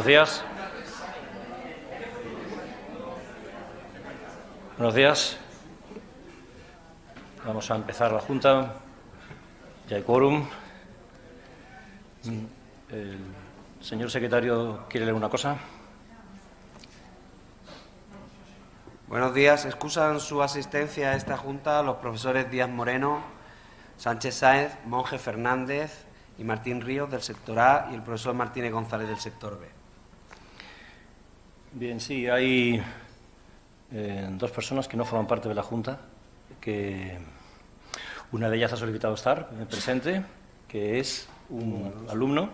Buenos días. Buenos días. Vamos a empezar la Junta. Ya hay quórum. El señor secretario quiere leer una cosa. Buenos días. Excusan su asistencia a esta Junta los profesores Díaz Moreno, Sánchez Sáenz, Monge Fernández y Martín Ríos del sector A y el profesor Martínez González del sector B. Bien, sí, hay dos personas que no forman parte de la Junta, que una de ellas ha solicitado estar presente, que es un alumno,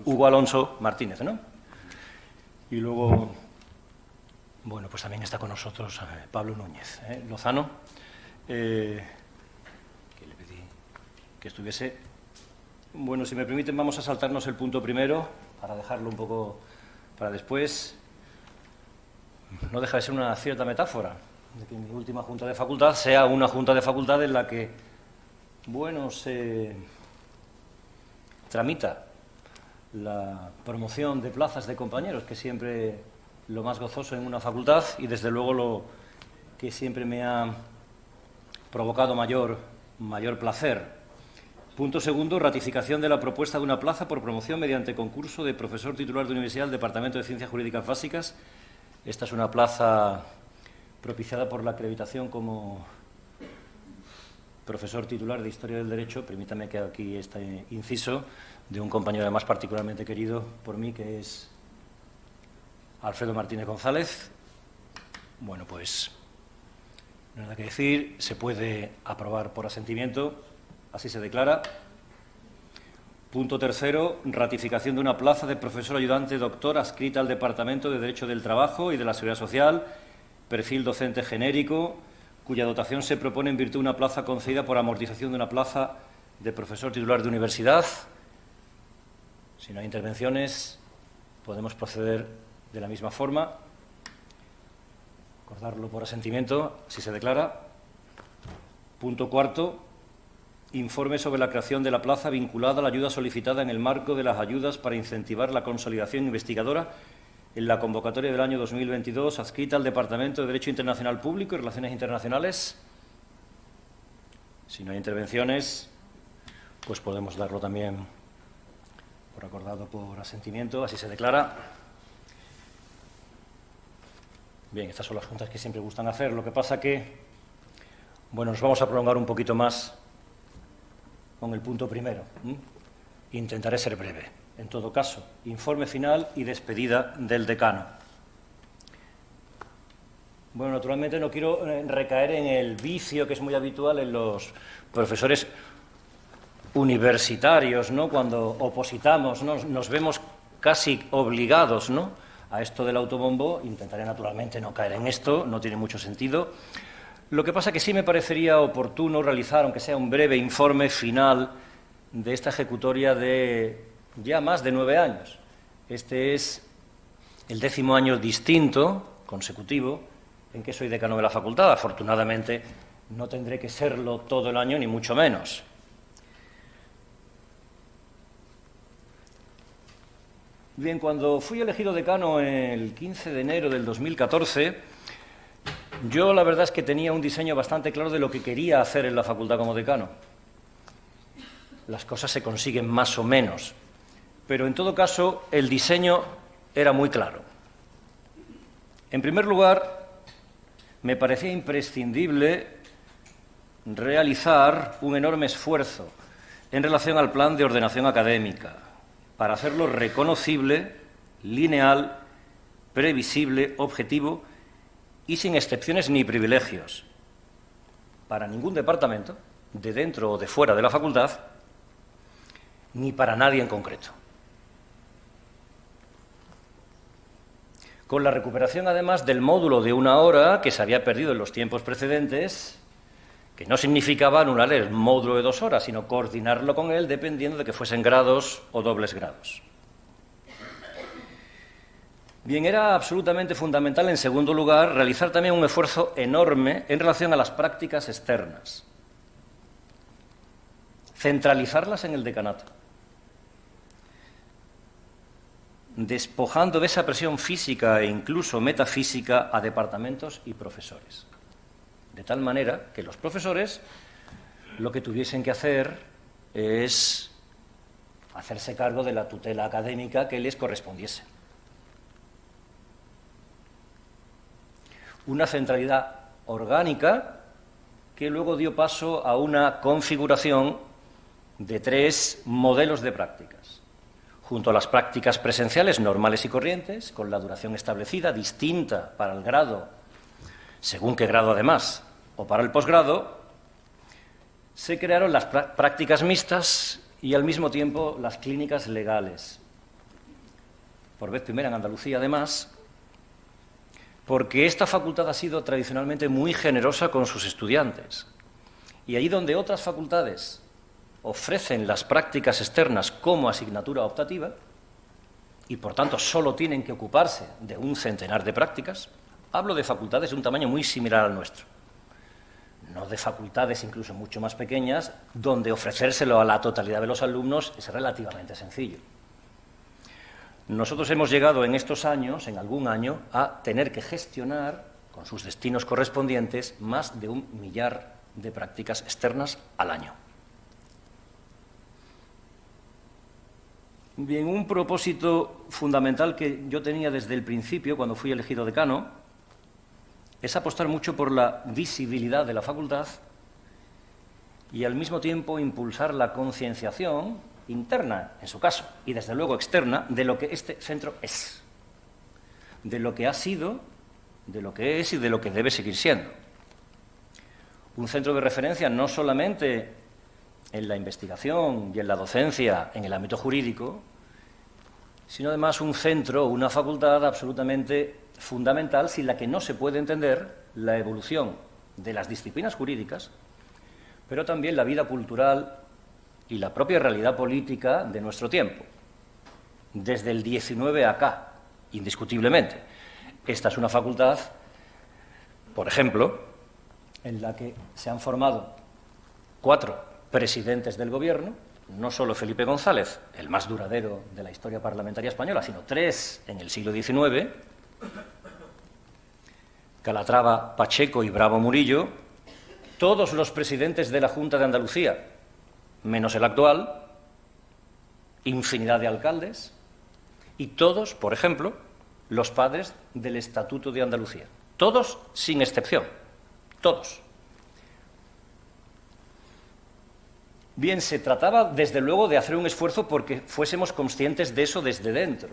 Hugo Alonso Martínez, ¿no? Y luego, bueno, pues también está con nosotros Pablo Núñez Lozano, que le pedí que estuviese. Bueno, si me permiten, vamos a saltarnos el punto primero para dejarlo un poco para después. No deja de ser una cierta metáfora de que mi última Junta de Facultad sea una Junta de Facultad en la que, bueno, se tramita la promoción de plazas de compañeros, que siempre lo más gozoso en una facultad y, desde luego, lo que siempre me ha provocado mayor placer. Punto segundo, ratificación de la propuesta de una plaza por promoción mediante concurso de profesor titular de universidad del Departamento de Ciencias Jurídicas Básicas. Esta es una plaza propiciada por la acreditación como profesor titular de Historia del Derecho. Permítame que aquí este inciso de un compañero además particularmente querido por mí, que es Alfredo Martínez González. Bueno, pues nada que decir, se puede aprobar por asentimiento, así se declara. Punto tercero, ratificación de una plaza de profesor ayudante doctor adscrita al Departamento de Derecho del Trabajo y de la Seguridad Social, perfil docente genérico, cuya dotación se propone en virtud de una plaza concedida por amortización de una plaza de profesor titular de universidad. Si no hay intervenciones, podemos proceder de la misma forma. Acordarlo por asentimiento, si se declara. Punto cuarto, informe sobre la creación de la plaza vinculada a la ayuda solicitada en el marco de las ayudas para incentivar la consolidación investigadora en la convocatoria del año 2022 adscrita al Departamento de Derecho Internacional Público y Relaciones Internacionales. Si no hay intervenciones, pues podemos darlo también por acordado por asentimiento, así se declara. Bien, estas son las juntas que siempre gustan hacer. Lo que pasa que, bueno, nos vamos a prolongar un poquito más con el punto primero. Intentaré ser breve. En todo caso, informe final y despedida del decano. Bueno, naturalmente no quiero recaer en el vicio que es muy habitual en los profesores universitarios, ¿no? Cuando opositamos, ¿no? Nos vemos casi obligados, ¿no?, a esto del autobombo. Intentaré naturalmente no caer en esto, no tiene mucho sentido. Lo que pasa que sí me parecería oportuno realizar, aunque sea un breve informe final de esta ejecutoria de ya más de 9 años. Este es el 10º año distinto, consecutivo, en que soy decano de la facultad. Afortunadamente no tendré que serlo todo el año, ni mucho menos. Bien, cuando fui elegido decano el 15 de enero del 2014, yo la verdad es que tenía un diseño bastante claro de lo que quería hacer en la facultad como decano. Las cosas se consiguen más o menos, pero en todo caso el diseño era muy claro. En primer lugar, me parecía imprescindible realizar un enorme esfuerzo en relación al plan de ordenación académica, para hacerlo reconocible, lineal, previsible, objetivo y sin excepciones ni privilegios para ningún departamento, de dentro o de fuera de la facultad, ni para nadie en concreto. Con la recuperación, además, del módulo de 1 hora que se había perdido en los tiempos precedentes, que no significaba anular el módulo de 2 horas, sino coordinarlo con él dependiendo de que fuesen grados o dobles grados. Bien, era absolutamente fundamental, en segundo lugar, realizar también un esfuerzo enorme en relación a las prácticas externas. Centralizarlas en el decanato. despojando de esa presión física e incluso metafísica a departamentos y profesores. De tal manera que los profesores lo que tuviesen que hacer es hacerse cargo de la tutela académica que les correspondiese. Una centralidad orgánica que luego dio paso a una configuración de 3 modelos de prácticas. Junto a las prácticas presenciales normales y corrientes, con la duración establecida, distinta para el grado, según qué grado además, o para el posgrado, se crearon las prácticas mixtas y al mismo tiempo las clínicas legales. Por vez primera en Andalucía, además, porque esta facultad ha sido tradicionalmente muy generosa con sus estudiantes. Y allí donde otras facultades ofrecen las prácticas externas como asignatura optativa, y por tanto solo tienen que ocuparse de un centenar de prácticas, hablo de facultades de un tamaño muy similar al nuestro, no de facultades incluso mucho más pequeñas, donde ofrecérselo a la totalidad de los alumnos es relativamente sencillo. Nosotros hemos llegado en estos años, en algún año, a tener que gestionar, con sus destinos correspondientes, más de 1 millar de prácticas externas al año. Bien, un propósito fundamental que yo tenía desde el principio, cuando fui elegido decano, es apostar mucho por la visibilidad de la facultad y al mismo tiempo impulsar la concienciación interna, en su caso, y desde luego externa, de lo que este centro es, de lo que ha sido, de lo que es y de lo que debe seguir siendo. Un centro de referencia no solamente en la investigación y en la docencia en el ámbito jurídico, sino además un centro, una facultad absolutamente fundamental sin la que no se puede entender la evolución de las disciplinas jurídicas, pero también la vida cultural y la propia realidad política de nuestro tiempo. Desde el 19 acá, indiscutiblemente. Esta es una facultad, por ejemplo, en la que se han formado 4 presidentes del Gobierno, no solo Felipe González, el más duradero de la historia parlamentaria española, sino 3 en el siglo XIX, Calatrava, Pacheco y Bravo Murillo, todos los presidentes de la Junta de Andalucía, menos el actual, infinidad de alcaldes, y todos, por ejemplo, los padres del Estatuto de Andalucía. Todos sin excepción, todos. Bien, se trataba, desde luego, de hacer un esfuerzo porque fuésemos conscientes de eso desde dentro.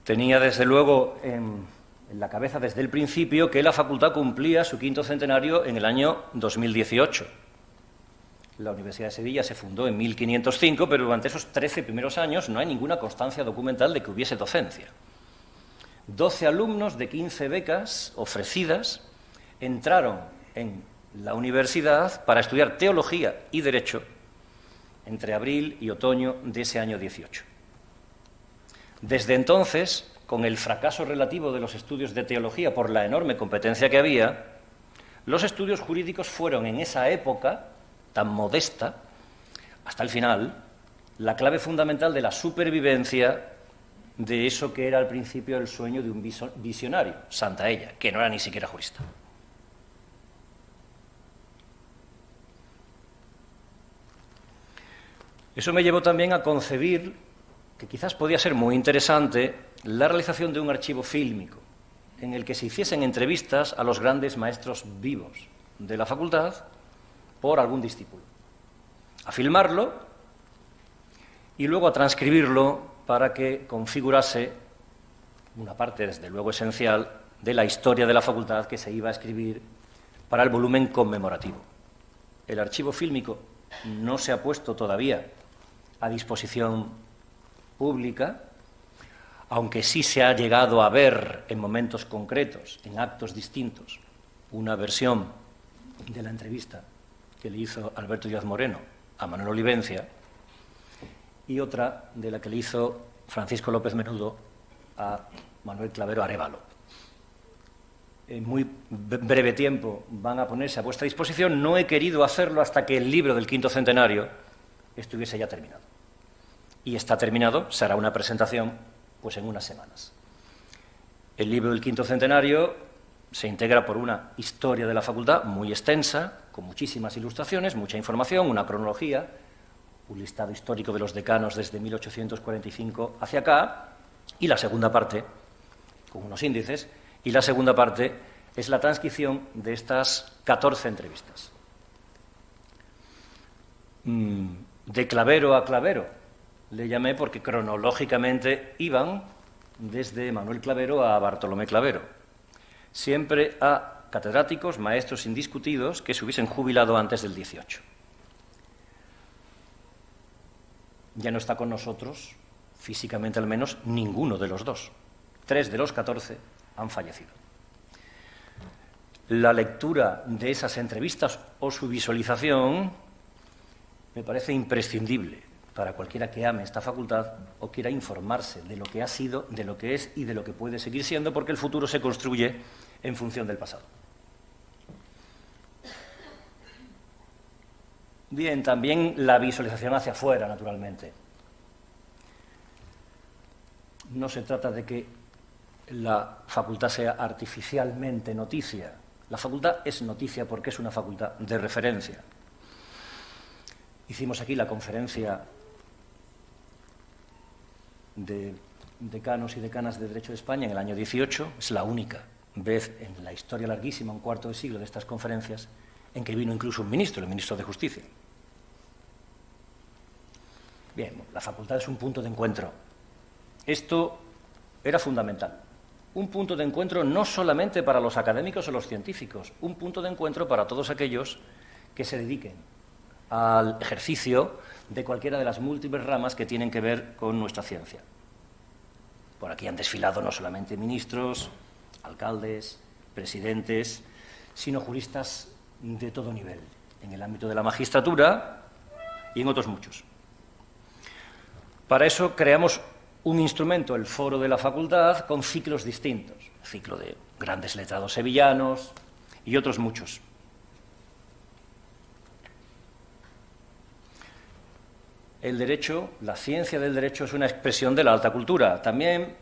Tenía, desde luego, en la cabeza desde el principio que la facultad cumplía su 5º centenario en el año 2018. La Universidad de Sevilla se fundó en 1505, pero durante esos 13 primeros años no hay ninguna constancia documental de que hubiese docencia. 12 alumnos de 15 becas ofrecidas entraron en la universidad para estudiar teología y derecho entre abril y otoño de ese año 18. Desde entonces, con el fracaso relativo de los estudios de teología por la enorme competencia que había, los estudios jurídicos fueron en esa época tan modesta, hasta el final, la clave fundamental de la supervivencia de eso que era al principio el sueño de un visionario, Santaella, que no era ni siquiera jurista. Eso me llevó también a concebir que quizás podía ser muy interesante la realización de un archivo fílmico en el que se hiciesen entrevistas a los grandes maestros vivos de la facultad por algún discípulo, a filmarlo y luego a transcribirlo para que configurase una parte, desde luego, esencial de la historia de la facultad que se iba a escribir para el volumen conmemorativo. El archivo fílmico no se ha puesto todavía a disposición pública, aunque sí se ha llegado a ver en momentos concretos, en actos distintos, una versión de la entrevista que le hizo Alberto Díaz Moreno a Manuel Olivencia y otra de la que le hizo Francisco López Menudo a Manuel Clavero Arévalo. En muy breve tiempo van a ponerse a vuestra disposición. No he querido hacerlo hasta que el libro del 5º centenario estuviese ya terminado. Y está terminado, será una presentación Pues en unas semanas. El libro del quinto centenario se integra por una historia de la facultad muy extensa, con muchísimas ilustraciones, mucha información, una cronología, un listado histórico de los decanos desde 1845 hacia acá, y la segunda parte, con unos índices, y la segunda parte es la transcripción de estas 14 entrevistas. De clavero a clavero le llamé porque cronológicamente iban desde Manuel Clavero a Bartolomé Clavero, siempre a catedráticos, maestros indiscutidos que se hubiesen jubilado antes del 18. Ya no está con nosotros, físicamente al menos, ninguno de los dos. 3 de los 14 han fallecido. La lectura de esas entrevistas o su visualización me parece imprescindible para cualquiera que ame esta facultad o quiera informarse de lo que ha sido, de lo que es y de lo que puede seguir siendo, porque el futuro se construye en función del pasado. Bien, también la visualización hacia afuera, naturalmente. No se trata de que la facultad sea artificialmente noticia. La facultad es noticia porque es una facultad de referencia. Hicimos aquí la conferencia de decanos y decanas de Derecho de España en el año 18. Es la única vez en la historia larguísima, un cuarto de siglo, de estas conferencias, en que vino incluso un ministro, el ministro de Justicia. Bien, la facultad es un punto de encuentro. Esto era fundamental. Un punto de encuentro no solamente para los académicos o los científicos, un punto de encuentro para todos aquellos que se dediquen al ejercicio de cualquiera de las múltiples ramas que tienen que ver con nuestra ciencia. Por aquí han desfilado no solamente ministros, alcaldes, presidentes, sino juristas de todo nivel, en el ámbito de la magistratura y en otros muchos. Para eso creamos un instrumento, el Foro de la Facultad, con ciclos distintos, el ciclo de grandes letrados sevillanos y otros muchos. El derecho, la ciencia del derecho es una expresión de la alta cultura. También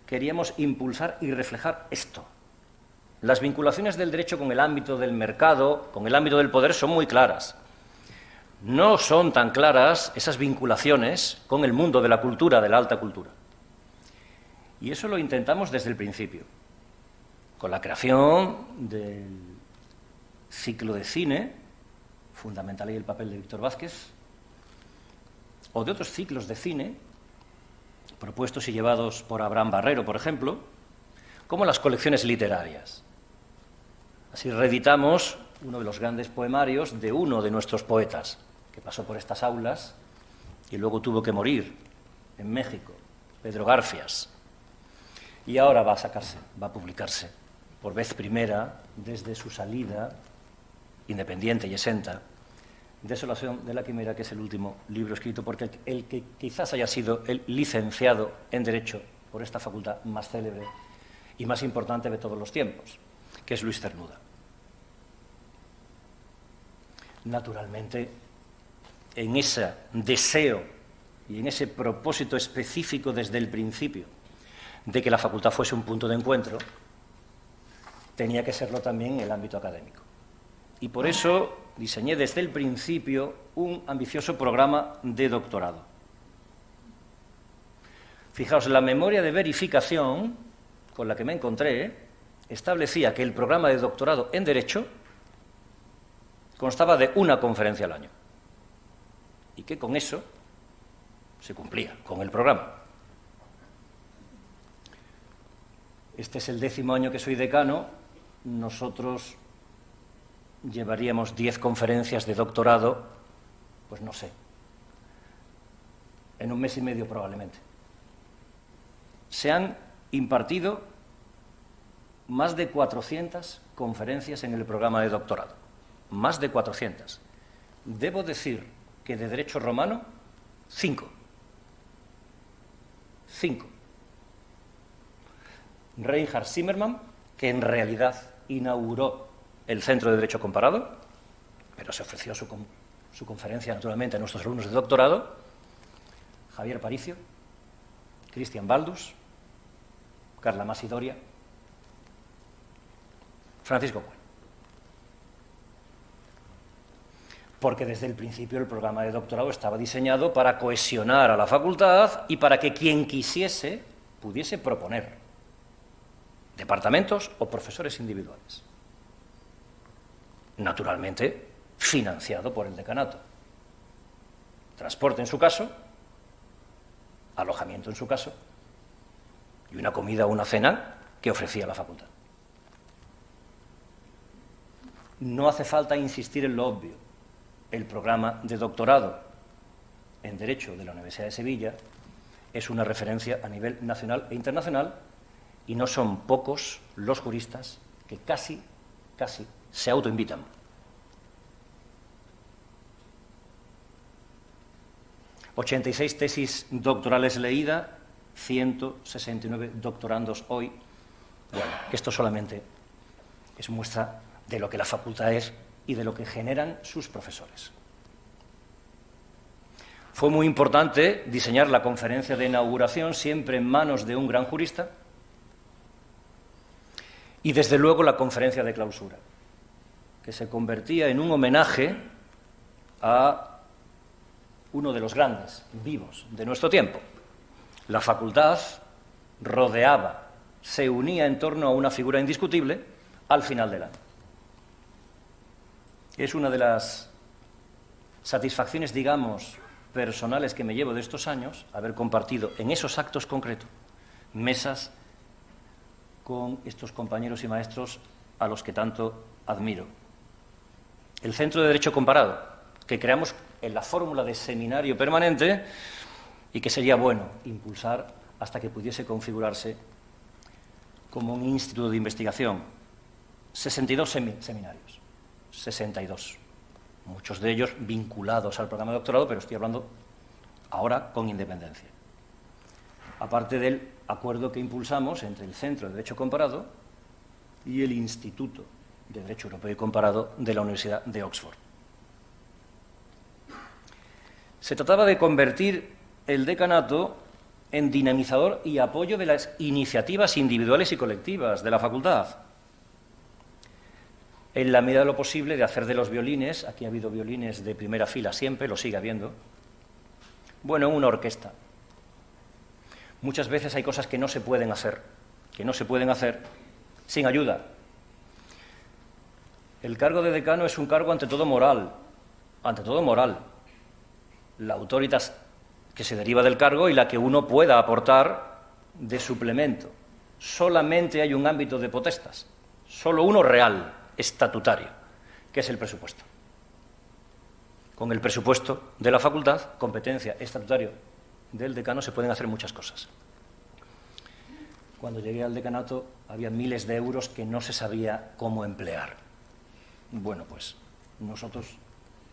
queríamos impulsar y reflejar esto. Las vinculaciones del derecho con el ámbito del mercado, con el ámbito del poder, son muy claras. No son tan claras esas vinculaciones con el mundo de la cultura, de la alta cultura. Y eso lo intentamos desde el principio, con la creación del ciclo de cine, fundamental ahí el papel de Víctor Vázquez, o de otros ciclos de cine, propuestos y llevados por Abraham Barrero, por ejemplo, como las colecciones literarias. Así reeditamos uno de los grandes poemarios de uno de nuestros poetas, que pasó por estas aulas y luego tuvo que morir en México, Pedro Garfias. Y ahora va a sacarse, va a publicarse, por vez primera, desde su salida, independiente y exenta, Desolación de la Quimera, que es el último libro escrito por el que quizás haya sido el licenciado en Derecho por esta facultad más célebre y más importante de todos los tiempos, que es Luis Cernuda. Naturalmente, en ese deseo y en ese propósito específico desde el principio de que la facultad fuese un punto de encuentro, tenía que serlo también en el ámbito académico. Y por eso diseñé desde el principio un ambicioso programa de doctorado. Fijaos, la memoria de verificación con la que me encontré establecía que el programa de doctorado en Derecho constaba de una conferencia al año y que con eso se cumplía, con el programa. Este es el 10º año que soy decano. Nosotros llevaríamos 10 conferencias de doctorado, pues no sé, en un mes y medio probablemente. Se han impartido más de 400 conferencias en el programa de doctorado, más de 400. Debo decir que de Derecho Romano, 5. 5. Reinhard Zimmermann, que en realidad inauguró el Centro de Derecho Comparado, pero se ofreció su conferencia naturalmente a nuestros alumnos de doctorado. Javier Paricio, Cristian Baldus, Carla Masidoria, Francisco Cuen. Porque desde el principio el programa de doctorado estaba diseñado para cohesionar a la facultad y para que quien quisiese pudiese proponer departamentos o profesores individuales. Naturalmente, financiado por el decanato. Transporte en su caso, alojamiento en su caso, y una comida o una cena que ofrecía la facultad. No hace falta insistir en lo obvio. El programa de doctorado en Derecho de la Universidad de Sevilla es una referencia a nivel nacional e internacional y no son pocos los juristas que casi se autoinvitan. ...86 tesis doctorales leídas, 169 doctorandos hoy. Bueno, esto solamente es muestra de lo que la facultad es y de lo que generan sus profesores. Fue muy importante diseñar la conferencia de inauguración siempre en manos de un gran jurista y, desde luego, la conferencia de clausura, que se convertía en un homenaje a uno de los grandes vivos de nuestro tiempo. La facultad rodeaba, se unía en torno a una figura indiscutible al final del año. Es una de las satisfacciones, digamos, personales que me llevo de estos años, haber compartido en esos actos concretos mesas con estos compañeros y maestros a los que tanto admiro. El Centro de Derecho Comparado, que creamos en la fórmula de seminario permanente y que sería bueno impulsar hasta que pudiese configurarse como un instituto de investigación. 62 seminarios, 62. Muchos de ellos vinculados al programa de doctorado, pero estoy hablando ahora con independencia. Aparte del acuerdo que impulsamos entre el Centro de Derecho Comparado y el Instituto de Derecho Europeo y Comparado de la Universidad de Oxford. Se trataba de convertir el decanato en dinamizador y apoyo de las iniciativas individuales y colectivas de la facultad. En la medida de lo posible, de hacer de los violines, aquí ha habido violines de primera fila siempre, lo sigue habiendo, bueno, una orquesta. Muchas veces hay cosas que no se pueden hacer sin ayuda. El cargo de decano es un cargo ante todo moral. La autoritas que se deriva del cargo y la que uno pueda aportar de suplemento. Solamente hay un ámbito de potestas, solo uno real, estatutario, que es el presupuesto. Con el presupuesto de la facultad, competencia estatutario del decano, se pueden hacer muchas cosas. Cuando llegué al decanato había miles de euros que no se sabía cómo emplear. Bueno, pues nosotros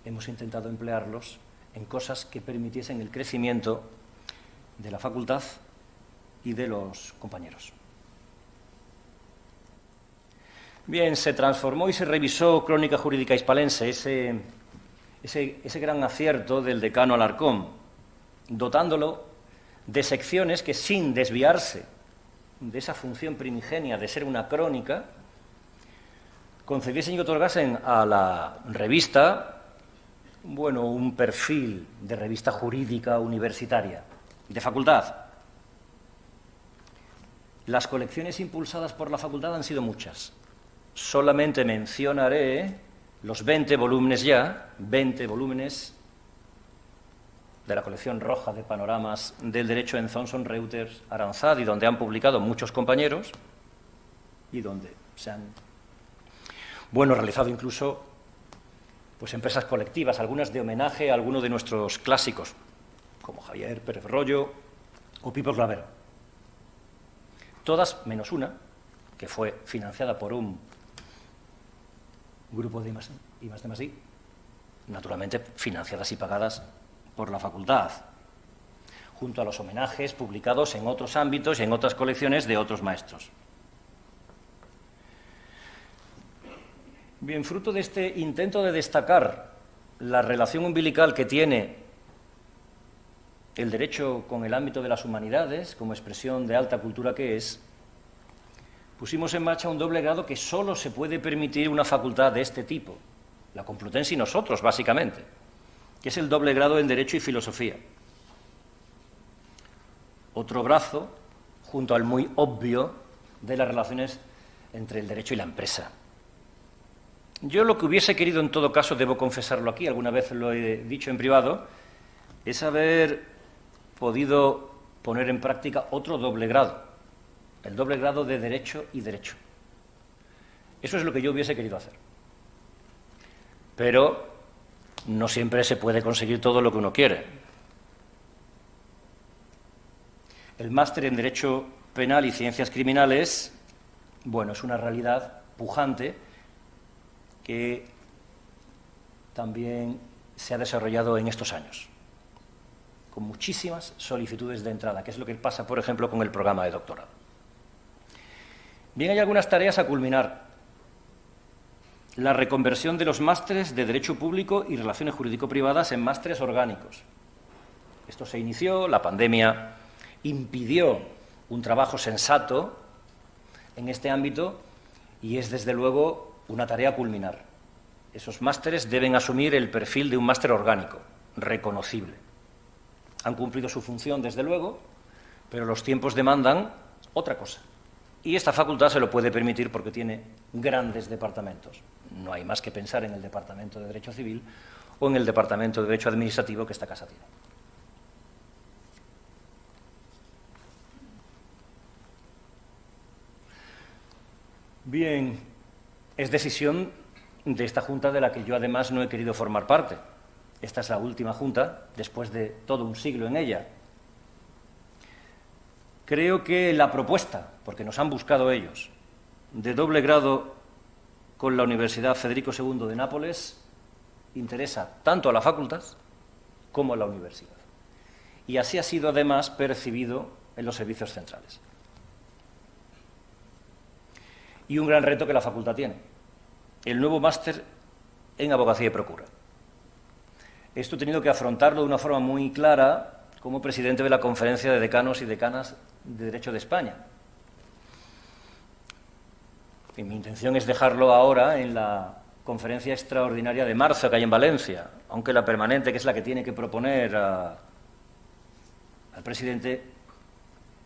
hemos intentado emplearlos en cosas que permitiesen el crecimiento de la facultad y de los compañeros. Bien, se transformó y se revisó Crónica Jurídica Hispalense, ese gran acierto del decano Alarcón, dotándolo de secciones que, sin desviarse de esa función primigenia de ser una crónica, concediesen y otorgasen a la revista un perfil de revista jurídica universitaria, de facultad. Las colecciones impulsadas por la facultad han sido muchas. Solamente mencionaré los 20 volúmenes de la colección roja de panoramas del derecho en Thomson Reuters Aranzadi, donde han publicado muchos compañeros y donde se han realizado incluso empresas colectivas, algunas de homenaje a algunos de nuestros clásicos, como Javier Pérez Royo o Pipo Claver. Todas menos una, que fue financiada por un grupo de I+D+I, naturalmente financiadas y pagadas por la facultad, junto a los homenajes publicados en otros ámbitos y en otras colecciones de otros maestros. Bien, fruto de este intento de destacar la relación umbilical que tiene el derecho con el ámbito de las humanidades, como expresión de alta cultura que es, pusimos en marcha un doble grado que solo se puede permitir una facultad de este tipo, la Complutense y nosotros, básicamente, que es el doble grado en Derecho y Filosofía. Otro brazo, junto al muy obvio de las relaciones entre el derecho y la empresa. Yo lo que hubiese querido, en todo caso, debo confesarlo aquí, alguna vez lo he dicho en privado, es haber podido poner en práctica otro doble grado, el doble grado de Derecho y Derecho. Eso es lo que yo hubiese querido hacer. Pero no siempre se puede conseguir todo lo que uno quiere. El máster en Derecho Penal y Ciencias Criminales, bueno, es una realidad pujante que también se ha desarrollado en estos años, con muchísimas solicitudes de entrada, que es lo que pasa, por ejemplo, con el programa de doctorado. Bien, hay algunas tareas a culminar. La reconversión de los másteres de Derecho Público y Relaciones Jurídico-Privadas en másteres orgánicos. Esto se inició, la pandemia impidió un trabajo sensato en este ámbito y es, desde luego, una tarea a culminar. Esos másteres deben asumir el perfil de un máster orgánico, reconocible. Han cumplido su función, desde luego, pero los tiempos demandan otra cosa. Y esta facultad se lo puede permitir porque tiene grandes departamentos. No hay más que pensar en el Departamento de Derecho Civil o en el Departamento de Derecho Administrativo que esta casa tiene. Bien, es decisión de esta Junta de la que yo además no he querido formar parte. Esta es la última Junta, después de todo un siglo en ella. Creo que la propuesta, porque nos han buscado ellos, de doble grado con la Universidad Federico II de Nápoles, interesa tanto a la facultad como a la universidad. Y así ha sido además percibido en los servicios centrales. Y un gran reto que la facultad tiene, el nuevo máster en Abogacía y Procura. Esto he tenido que afrontarlo de una forma muy clara como presidente de la Conferencia de Decanos y Decanas de Derecho de España. Y mi intención es dejarlo ahora en la conferencia extraordinaria de marzo que hay en Valencia, aunque la permanente, que es la que tiene que proponer al presidente,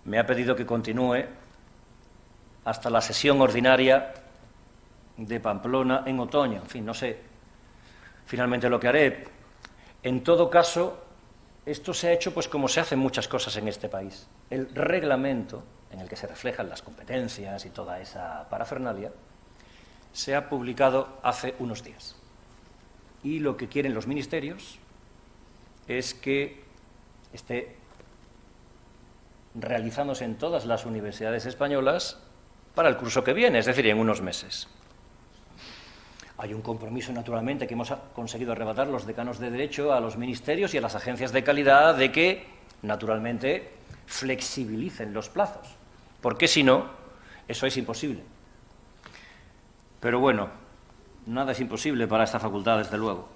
me ha pedido que continúe hasta la sesión ordinaria de Pamplona en otoño. En fin, no sé finalmente lo que haré. En todo caso, esto se ha hecho pues como se hacen muchas cosas en este país. El reglamento, en el que se reflejan las competencias y toda esa parafernalia, se ha publicado hace unos días. Y lo que quieren los ministerios es que esté realizándose en todas las universidades españolas para el curso que viene, es decir, en unos meses. Hay un compromiso, naturalmente, que hemos conseguido arrebatar los decanos de Derecho a los ministerios y a las agencias de calidad de que, naturalmente, flexibilicen los plazos, porque si no, eso es imposible. Pero bueno, nada es imposible para esta facultad, desde luego.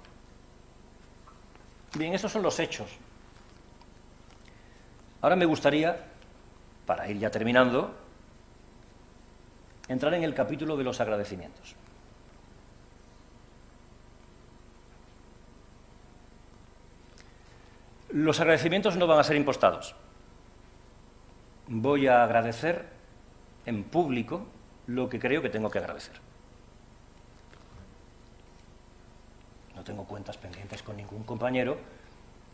Bien, estos son los hechos. Ahora me gustaría, para ir ya terminando, entrar en el capítulo de los agradecimientos. Los agradecimientos no van a ser impostados. Voy a agradecer en público lo que creo que tengo que agradecer. No tengo cuentas pendientes con ningún compañero,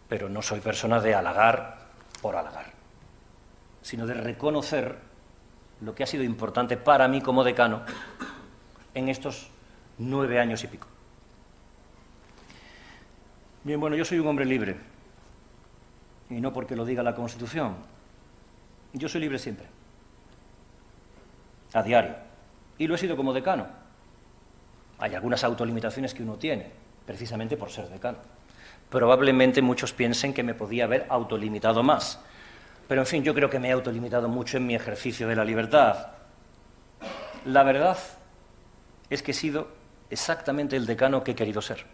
pero no soy persona de halagar por halagar, sino de reconocer lo que ha sido importante para mí como decano en estos 9 años y pico. Bien, bueno, yo soy un hombre libre, y no porque lo diga la Constitución. Yo soy libre siempre, a diario, y lo he sido como decano. Hay algunas autolimitaciones que uno tiene, precisamente por ser decano. Probablemente muchos piensen que me podía haber autolimitado más, pero en fin, yo creo que me he autolimitado mucho en mi ejercicio de la libertad. La verdad es que he sido exactamente el decano que he querido ser.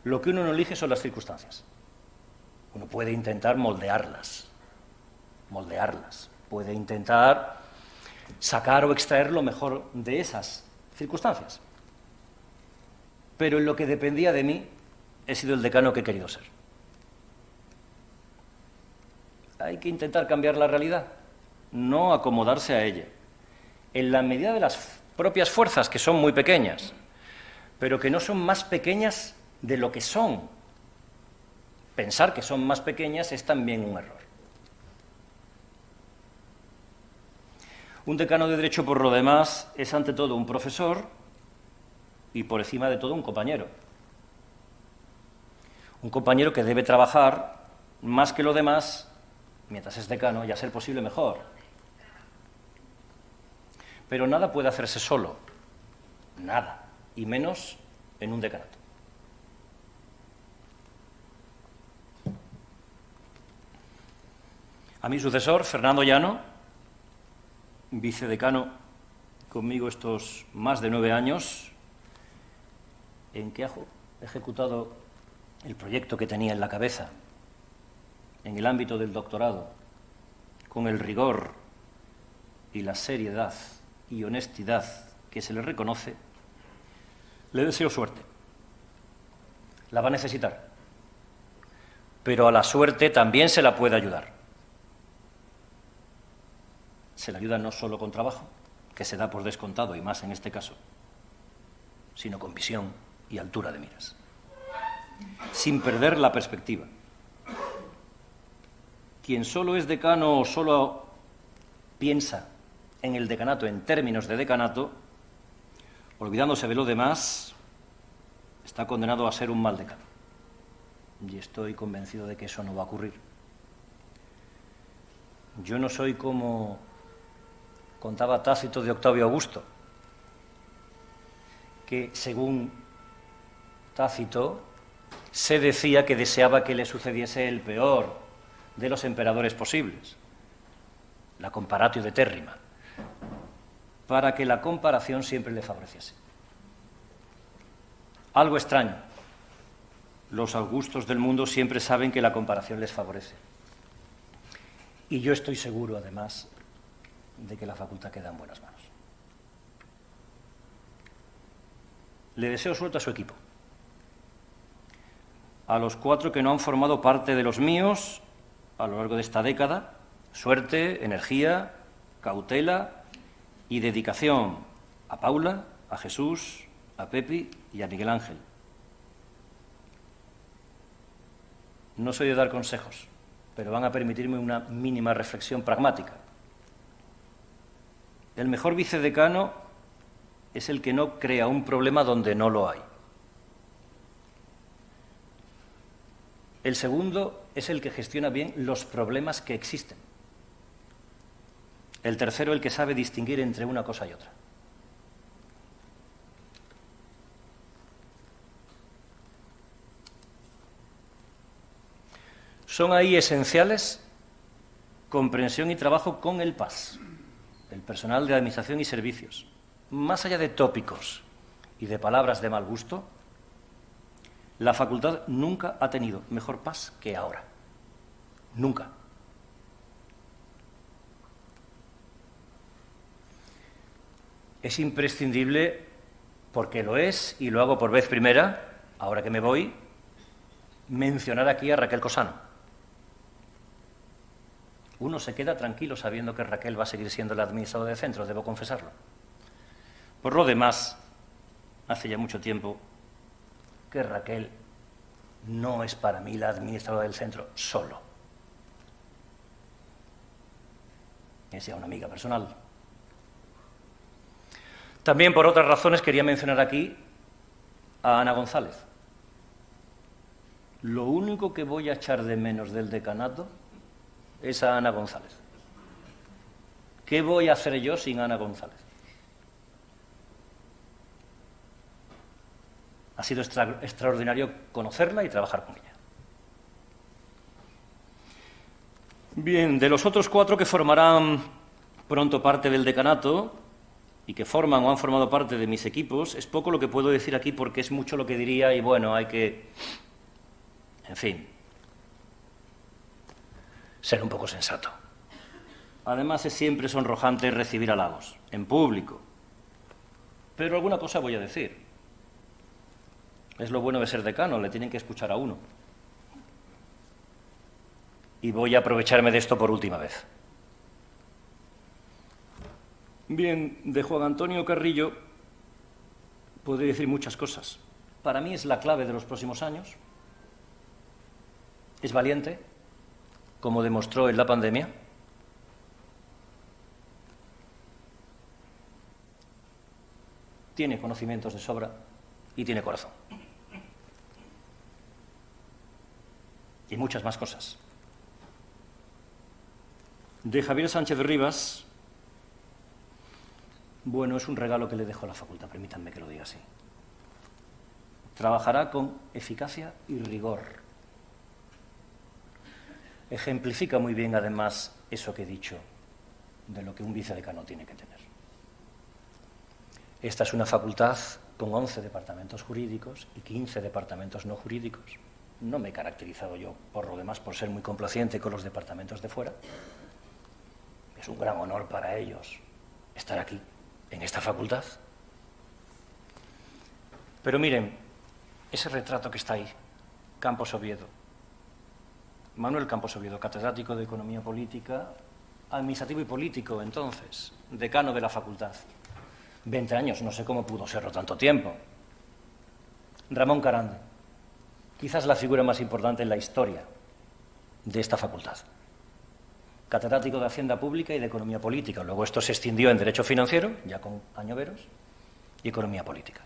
Lo que uno no elige son las circunstancias. Uno puede intentar moldearlas, puede intentar sacar o extraer lo mejor de esas circunstancias. Pero en lo que dependía de mí, he sido el decano que he querido ser. Hay que intentar cambiar la realidad, no acomodarse a ella, en la medida de las propias fuerzas, que son muy pequeñas, pero que no son más pequeñas de lo que son. Pensar que son más pequeñas es también un error. Un decano de Derecho, por lo demás, es ante todo un profesor y por encima de todo un compañero. Un compañero que debe trabajar más que lo demás, mientras es decano, y a ser posible mejor. Pero nada puede hacerse solo, nada, y menos en un decanato. A mi sucesor, Fernando Llano, vicedecano conmigo estos más de 9 años, en que ha ejecutado el proyecto que tenía en la cabeza en el ámbito del doctorado, con el rigor y la seriedad y honestidad que se le reconoce, le deseo suerte. La va a necesitar, pero a la suerte también se la puede ayudar. Se le ayuda no solo con trabajo, que se da por descontado, y más en este caso, sino con visión y altura de miras, sin perder la perspectiva. Quien solo es decano o solo piensa en el decanato en términos de decanato, olvidándose de lo demás, está condenado a ser un mal decano. Y estoy convencido de que eso no va a ocurrir. Yo no soy como contaba Tácito de Octavio Augusto, que según Tácito se decía que deseaba que le sucediese el peor de los emperadores posibles, la comparatio de Terrima, para que la comparación siempre le favoreciese. Algo extraño. Los Augustos del mundo siempre saben que la comparación les favorece. Y yo estoy seguro, además, de que la facultad queda en buenas manos. Le deseo suerte a su equipo. A los 4 que no han formado parte de los míos a lo largo de esta década, suerte, energía, cautela y dedicación a Paula, a Jesús, a Pepi y a Miguel Ángel. No soy de dar consejos, pero van a permitirme una mínima reflexión pragmática. El mejor vicedecano es el que no crea un problema donde no lo hay. El segundo es el que gestiona bien los problemas que existen. El tercero, el que sabe distinguir entre una cosa y otra. Son ahí esenciales comprensión y trabajo con el PAS, el personal de Administración y Servicios. Más allá de tópicos y de palabras de mal gusto, la facultad nunca ha tenido mejor PAS que ahora. Nunca. Es imprescindible, porque lo es, y lo hago por vez primera, ahora que me voy, mencionar aquí a Raquel Cosano. Uno se queda tranquilo sabiendo que Raquel va a seguir siendo la administradora de centro, debo confesarlo. Por lo demás, hace ya mucho tiempo que Raquel no es para mí la administradora del centro solo. Es ya una amiga personal. También por otras razones quería mencionar aquí a Ana González. Lo único que voy a echar de menos del decanato es a Ana González. ¿Qué voy a hacer yo sin Ana González? Ha sido extraordinario conocerla y trabajar con ella. Bien, de los otros 4 que formarán pronto parte del decanato y que forman o han formado parte de mis equipos, es poco lo que puedo decir aquí porque es mucho lo que diría y bueno, hay que... En fin, ser un poco sensato. Además, es siempre sonrojante recibir halagos, en público. Pero alguna cosa voy a decir. Es lo bueno de ser decano, le tienen que escuchar a uno. Y voy a aprovecharme de esto por última vez. Bien, de Juan Antonio Carrillo podría decir muchas cosas. Para mí es la clave de los próximos años. Es valiente, como demostró en la pandemia. Tiene conocimientos de sobra y tiene corazón. Y muchas más cosas. De Javier Sánchez Rivas, bueno, es un regalo que le dejo a la facultad, permítanme que lo diga así. Trabajará con eficacia y rigor. Ejemplifica muy bien, además, eso que he dicho, de lo que un vicedecano tiene que tener. Esta es una facultad con 11 departamentos jurídicos y 15 departamentos no jurídicos. No me he caracterizado yo, por lo demás, por ser muy complaciente con los departamentos de fuera. Es un gran honor para ellos estar aquí, en esta facultad. Pero miren, ese retrato que está ahí, Campos Oviedo, Manuel Campos Oviedo, catedrático de Economía Política, administrativo y político entonces, decano de la facultad. 20 años, no sé cómo pudo serlo tanto tiempo. Ramón Carande, quizás la figura más importante en la historia de esta facultad. Catedrático de Hacienda Pública y de Economía Política. Luego esto se extendió en Derecho Financiero, ya con Añoveros, y Economía Política.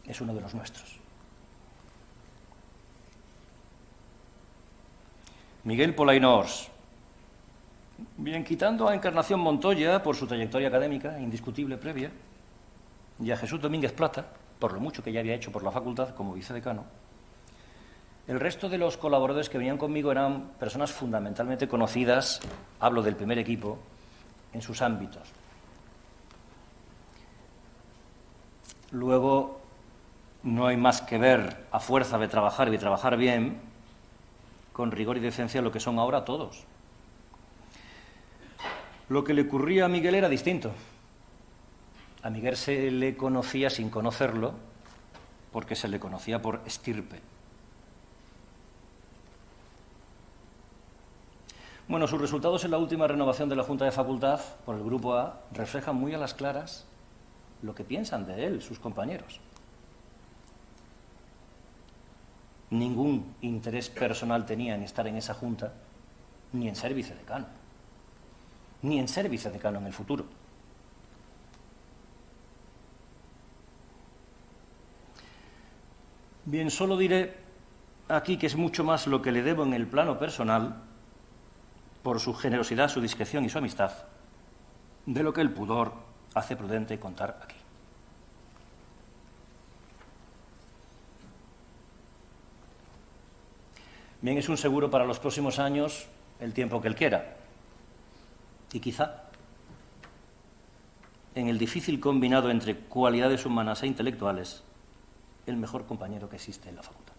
Es uno de los nuestros. Miguel Polaino Ors. Bien, quitando a Encarnación Montoya por su trayectoria académica, indiscutible previa, y a Jesús Domínguez Plata, por lo mucho que ya había hecho por la facultad como vicedecano, el resto de los colaboradores que venían conmigo eran personas fundamentalmente conocidas, hablo del primer equipo, en sus ámbitos. Luego, no hay más que ver, a fuerza de trabajar y de trabajar bien, con rigor y decencia, lo que son ahora todos. Lo que le ocurría a Miguel era distinto. A Miguel se le conocía sin conocerlo, porque se le conocía por estirpe. Bueno, sus resultados en la última renovación de la Junta de Facultad por el Grupo A reflejan muy a las claras lo que piensan de él sus compañeros. Ningún interés personal tenía en estar en esa Junta, ni en ser vicedecano, ni en ser vicedecano en el futuro. Bien, solo diré aquí que es mucho más lo que le debo en el plano personal, por su generosidad, su discreción y su amistad, de lo que el pudor hace prudente contar aquí. Bien, es un seguro para los próximos años el tiempo que él quiera. Y quizá, en el difícil combinado entre cualidades humanas e intelectuales, el mejor compañero que existe en la facultad.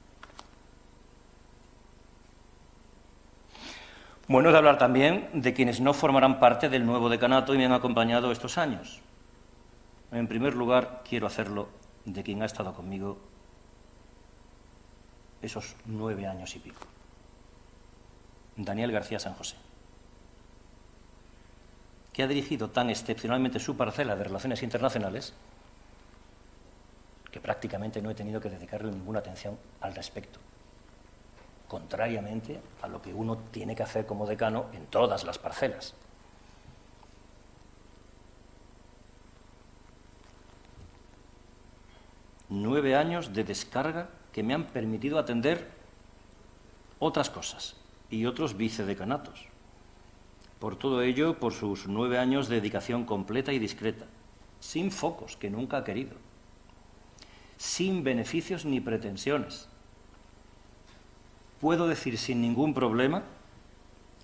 Bueno, de hablar también de quienes no formarán parte del nuevo decanato y me han acompañado estos años. En primer lugar, quiero hacerlo de quien ha estado conmigo esos 9 años y pico. Daniel García San José, que ha dirigido tan excepcionalmente su parcela de Relaciones Internacionales que prácticamente no he tenido que dedicarle ninguna atención al respecto, contrariamente a lo que uno tiene que hacer como decano en todas las parcelas. Nueve años de descarga que me han permitido atender otras cosas y otros vicedecanatos. Por todo ello, por sus 9 años de dedicación completa y discreta, sin focos, que nunca ha querido, sin beneficios ni pretensiones. Puedo decir sin ningún problema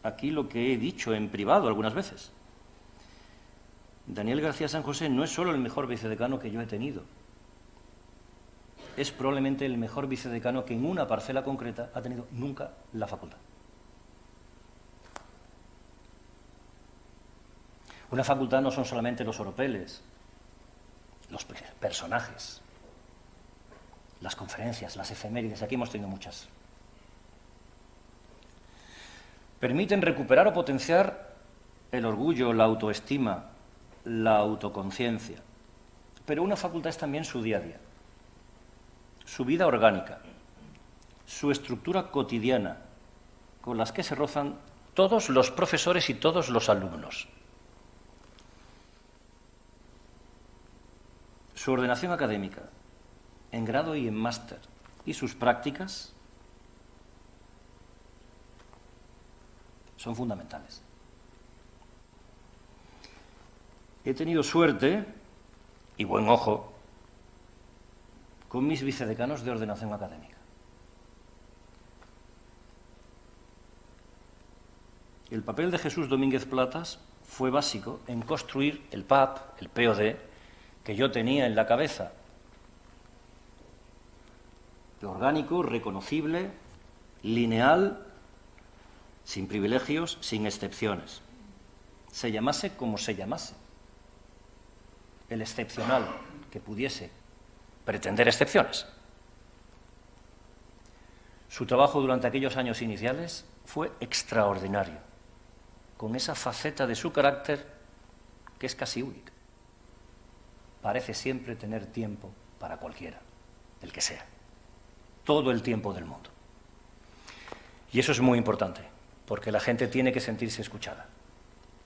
aquí lo que he dicho en privado algunas veces. Daniel García San José no es solo el mejor vicedecano que yo he tenido, es probablemente el mejor vicedecano que en una parcela concreta ha tenido nunca la facultad. Una facultad no son solamente los oropeles, los personajes, las conferencias, las efemérides, aquí hemos tenido muchas. Permiten recuperar o potenciar el orgullo, la autoestima, la autoconciencia. Pero una facultad es también su día a día, su vida orgánica, su estructura cotidiana, con las que se rozan todos los profesores y todos los alumnos. Su ordenación académica, en grado y en máster, y sus prácticas son fundamentales. He tenido suerte y buen ojo con mis vicedecanos de ordenación académica. El papel de Jesús Domínguez Platas fue básico en construir el PAP, el POD, que yo tenía en la cabeza. Orgánico, reconocible, lineal, sin privilegios, sin excepciones. Se llamase como se llamase. El excepcional, que pudiese pretender excepciones. Su trabajo durante aquellos años iniciales fue extraordinario, con esa faceta de su carácter que es casi única. Parece siempre tener tiempo para cualquiera, el que sea. Todo el tiempo del mundo. Y eso es muy importante, porque la gente tiene que sentirse escuchada,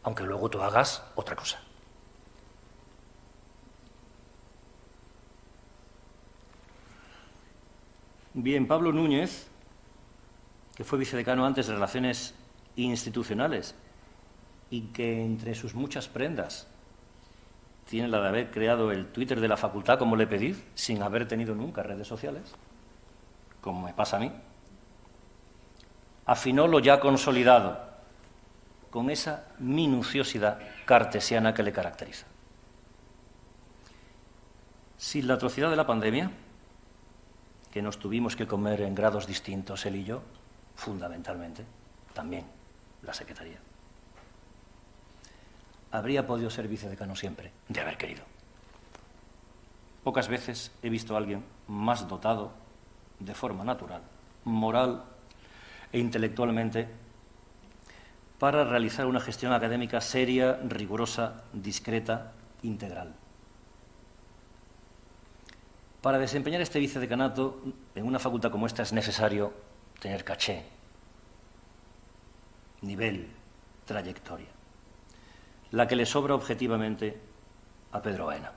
aunque luego tú hagas otra cosa. Bien, Pablo Núñez, que fue vicedecano antes de Relaciones Institucionales y que entre sus muchas prendas tiene la de haber creado el Twitter de la facultad, como le pedí, sin haber tenido nunca redes sociales, como me pasa a mí, afinó lo ya consolidado con esa minuciosidad cartesiana que le caracteriza. Sin la atrocidad de la pandemia, que nos tuvimos que comer en grados distintos él y yo, fundamentalmente, también la Secretaría, habría podido ser vicedecano siempre, de haber querido. Pocas veces he visto a alguien más dotado, de forma natural, moral e intelectualmente, para realizar una gestión académica seria, rigurosa, discreta, integral. Para desempeñar este vicedecanato en una facultad como esta es necesario tener caché, nivel, trayectoria, la que le sobra objetivamente a Pedro Baena,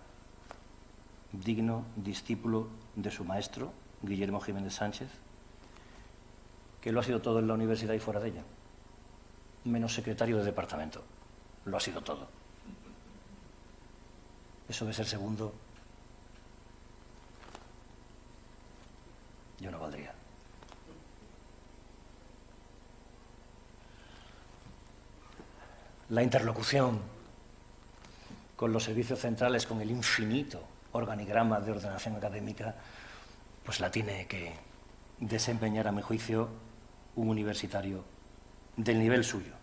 digno discípulo de su maestro, Guillermo Jiménez Sánchez, que lo ha sido todo en la universidad y fuera de ella, menos secretario de departamento, lo ha sido todo. Eso de ser segundo, yo no valdría. La interlocución con los servicios centrales, con el infinito organigrama de ordenación académica, pues la tiene que desempeñar, a mi juicio, un universitario del nivel suyo.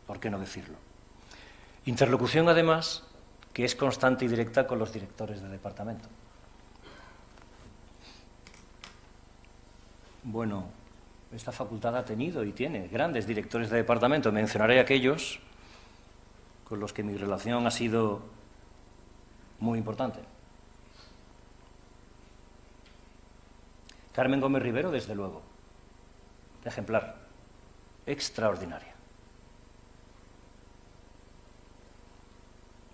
¿Por qué no decirlo? Interlocución, además, que es constante y directa con los directores de departamento. Bueno, esta facultad ha tenido y tiene grandes directores de departamento. Mencionaré aquellos con los que mi relación ha sido muy importante. Carmen Gómez Rivero, desde luego, ejemplar, extraordinaria.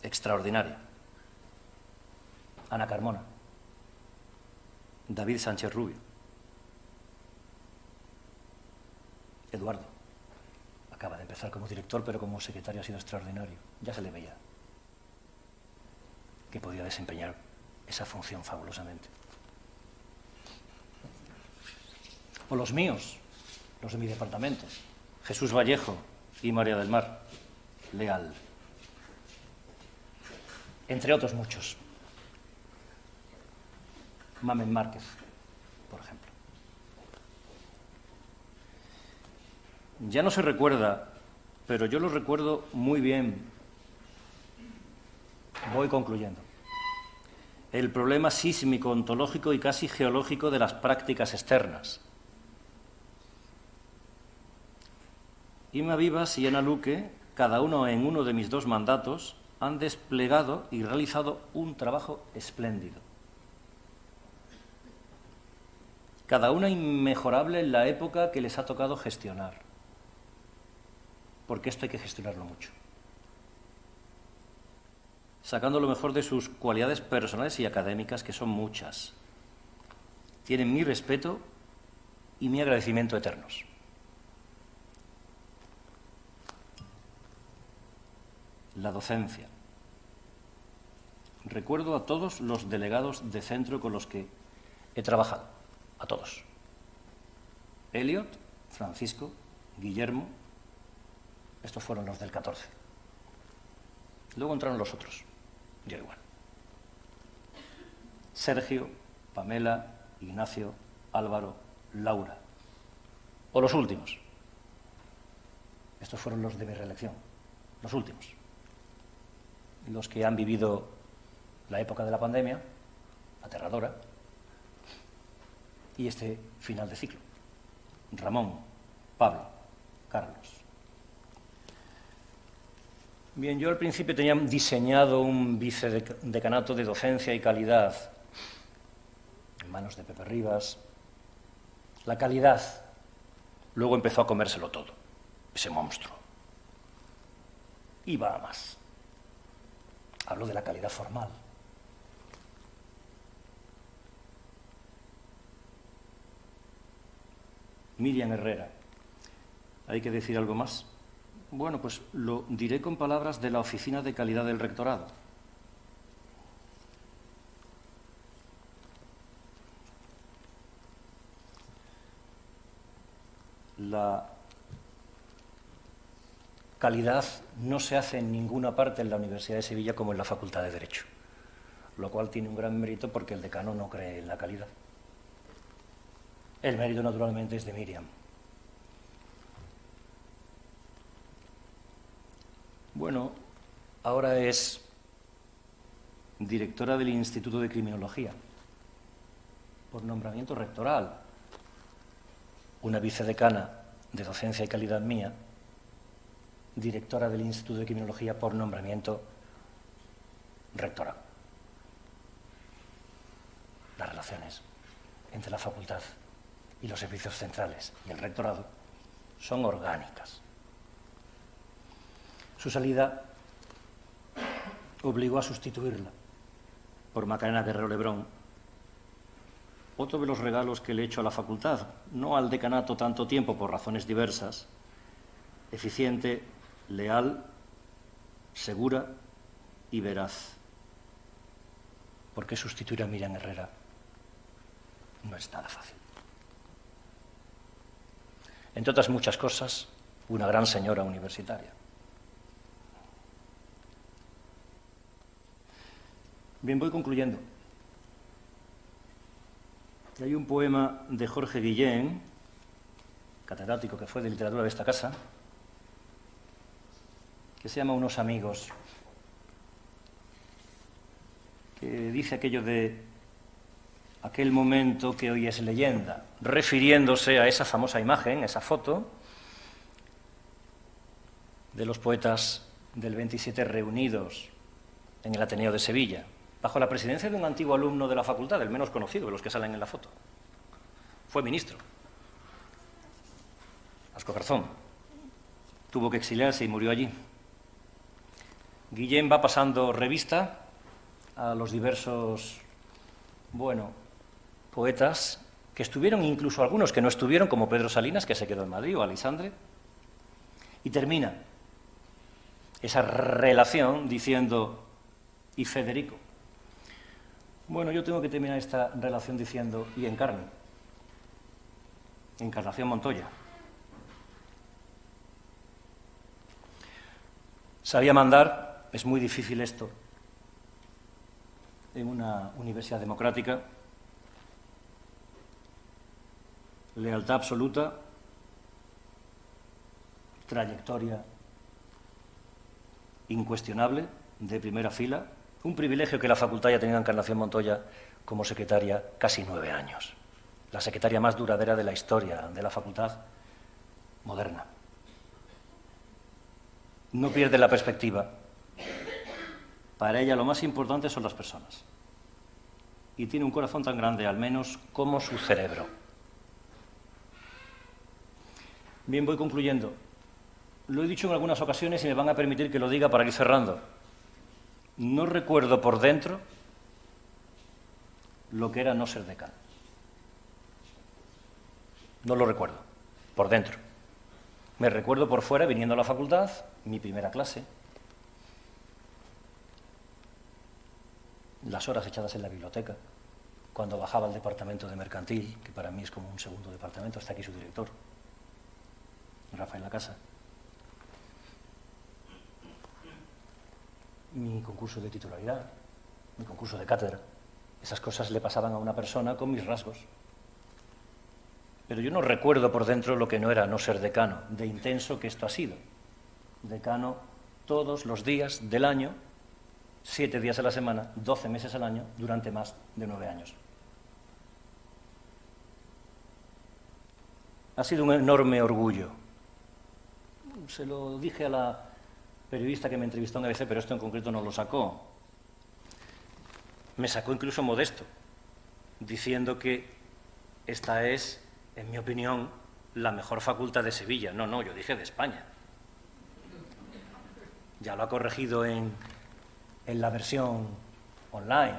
Extraordinaria. Ana Carmona, David Sánchez Rubio, Eduardo, acaba de empezar como director, pero como secretario ha sido extraordinario. Ya se le veía que podía desempeñar esa función fabulosamente. O los míos, los de mi departamento, Jesús Vallejo y María del Mar Leal, entre otros muchos. Mamen Márquez, por ejemplo. Ya no se recuerda, pero yo lo recuerdo muy bien, Voy concluyendo. El problema sísmico, ontológico y casi geológico de las prácticas externas. Ima Vivas y Ana Luque, cada uno en uno de mis 2 mandatos, han desplegado y realizado un trabajo espléndido. Cada una inmejorable en la época que les ha tocado gestionar, porque esto hay que gestionarlo mucho, sacando lo mejor de sus cualidades personales y académicas, que son muchas. Tienen mi respeto y mi agradecimiento eternos. La docencia. Recuerdo a todos los delegados de centro con los que he trabajado, a todos. Elliot, Francisco, Guillermo, estos fueron los del 14. Luego entraron los otros, yo igual. Sergio, Pamela, Ignacio, Álvaro, Laura. O los últimos. Estos fueron los de mi reelección, los últimos. Los que han vivido la época de la pandemia, aterradora, y este final de ciclo. Ramón, Pablo, Carlos. Bien, yo al principio tenía diseñado un vicedecanato de docencia y calidad en manos de Pepe Rivas. La calidad luego empezó a comérselo todo, ese monstruo. Iba a más. Hablo de la calidad formal. Miriam Herrera. ¿Hay que decir algo más? Bueno, pues lo diré con palabras de la Oficina de Calidad del Rectorado. La calidad no se hace en ninguna parte en la Universidad de Sevilla como en la Facultad de Derecho, lo cual tiene un gran mérito porque el decano no cree en la calidad. El mérito, naturalmente, es de Miriam. Bueno, ahora es directora del Instituto de Criminología, por nombramiento rectoral. Una vicedecana de docencia y calidad mía, directora del Instituto de Criminología por nombramiento rectoral. Las relaciones entre la facultad y los servicios centrales y el rectorado son orgánicas. Su salida obligó a sustituirla por Macarena Guerrero Lebrón. Otro de los regalos que le he hecho a la facultad, no al decanato tanto tiempo por razones diversas, eficiente, leal, segura y veraz. Porque sustituir a Miriam Herrera no es nada fácil. Entre otras muchas cosas, una gran señora universitaria. Bien, voy concluyendo. Y hay un poema de Jorge Guillén, catedrático que fue de literatura de esta casa, que se llama Unos amigos, que dice aquello de aquel momento que hoy es leyenda, refiriéndose a esa famosa imagen, esa foto, de los poetas del 27 reunidos en el Ateneo de Sevilla, bajo la presidencia de un antiguo alumno de la facultad, el menos conocido de los que salen en la foto. Fue ministro. Asco Garzón. Tuvo que exiliarse y murió allí. Guillén va pasando revista a los diversos, poetas que estuvieron, incluso algunos que no estuvieron, como Pedro Salinas, que se quedó en Madrid, o Alisandre, y termina esa relación diciendo, y Federico. Bueno, yo tengo que terminar esta relación diciendo, y Encarni, Encarnación Montoya. Sabía mandar, es muy difícil esto, en una universidad democrática. Lealtad absoluta, trayectoria incuestionable, de primera fila, Un privilegio que la facultad haya tenido a Encarnación Montoya como secretaria casi 9 años. La secretaria más duradera de la historia de la facultad moderna. No pierde la perspectiva. Para ella lo más importante son las personas. Y tiene un corazón tan grande, al menos, como su cerebro. Bien, voy concluyendo. Lo he dicho en algunas ocasiones y me van a permitir que lo diga para ir cerrando. No recuerdo por dentro lo que era no ser decano. No lo recuerdo, por dentro. Me recuerdo por fuera, viniendo a la facultad, mi primera clase, las horas echadas en la biblioteca, cuando bajaba al departamento de mercantil, que para mí es como un segundo departamento, está aquí su director, Rafael Lacasa. Mi concurso de titularidad, mi concurso de cátedra. Esas cosas le pasaban a una persona con mis rasgos. Pero yo no recuerdo por dentro lo que no era no ser decano, de intenso que esto ha sido. Decano todos los días del año, 7 días a la semana, 12 meses al año, durante más de 9 años. Ha sido un enorme orgullo. Se lo dije a la periodista que me entrevistó en ABC, pero esto en concreto no lo sacó. Me sacó incluso modesto, diciendo que esta es, en mi opinión, la mejor facultad de Sevilla. No, yo dije de España. Ya lo ha corregido en la versión online.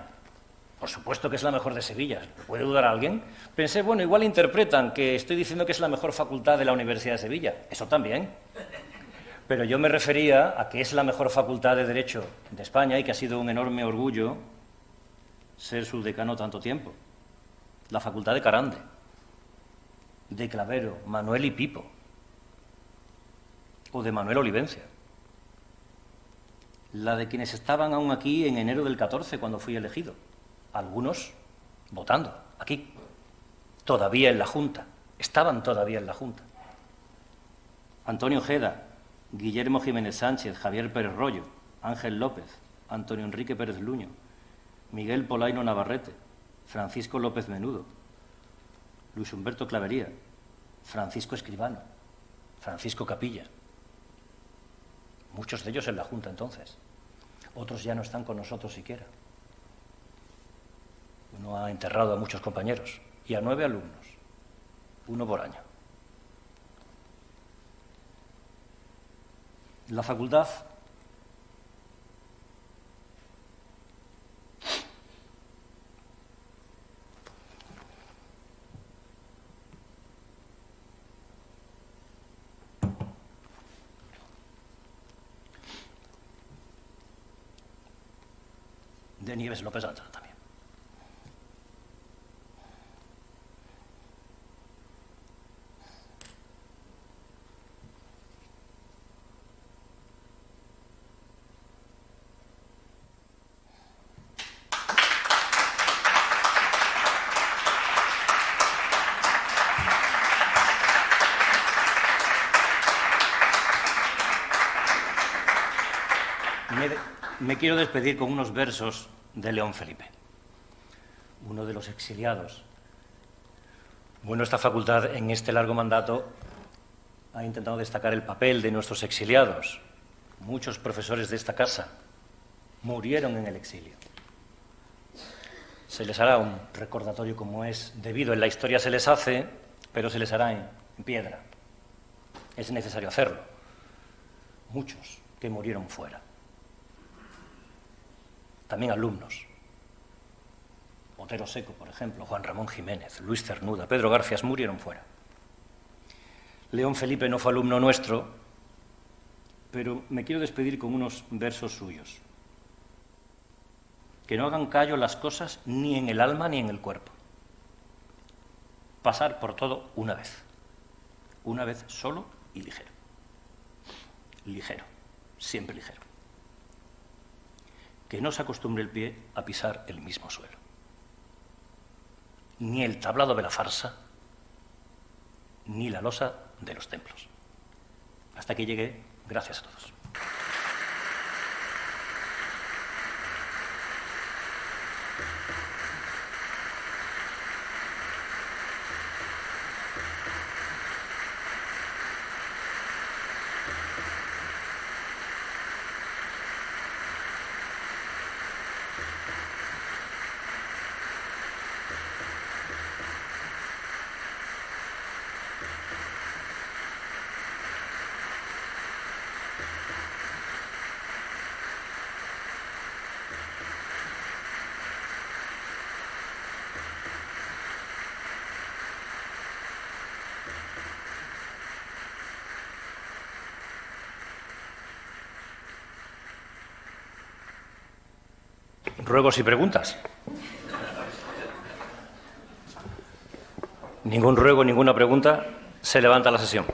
Por supuesto que es la mejor de Sevilla. ¿Puede dudar alguien? Pensé, bueno, igual interpretan que estoy diciendo que es la mejor facultad de la Universidad de Sevilla. Eso también. Pero yo me refería a que es la mejor facultad de Derecho de España y que ha sido un enorme orgullo ser su decano tanto tiempo. La facultad de Carande, de Clavero, Manuel y Pipo, o de Manuel Olivencia. La de quienes estaban aún aquí en enero del 14, cuando fui elegido. Algunos votando, aquí, todavía en la Junta. Estaban todavía en la Junta. Antonio Ojeda, Guillermo Jiménez Sánchez, Javier Pérez Royo, Ángel López, Antonio Enrique Pérez Luño, Miguel Polaino Navarrete, Francisco López Menudo, Luis Humberto Clavería, Francisco Escribano, Francisco Capilla. Muchos de ellos en la Junta entonces. Otros ya no están con nosotros siquiera. Uno ha enterrado a muchos compañeros y a 9 alumnos, 1 por año. La facultad de Nieves López Antara también. Me quiero despedir con unos versos de León Felipe, uno de los exiliados. Bueno, esta facultad en este largo mandato ha intentado destacar el papel de nuestros exiliados. Muchos profesores de esta casa murieron en el exilio. Se les hará un recordatorio como es debido. En la historia se les hace, pero se les hará en piedra. Es necesario hacerlo. Muchos que murieron fuera. También alumnos. Otero Seco, por ejemplo, Juan Ramón Jiménez, Luis Cernuda, Pedro Garfias murieron fuera. León Felipe no fue alumno nuestro, pero me quiero despedir con unos versos suyos. Que no hagan callo las cosas ni en el alma ni en el cuerpo. Pasar por todo una vez solo y ligero. Ligero, siempre ligero. Que no se acostumbre el pie a pisar el mismo suelo. Ni el tablado de la farsa, ni la losa de los templos. Hasta aquí llegué. Gracias a todos. Ruegos y preguntas. Ningún ruego, ninguna pregunta. Se levanta la sesión.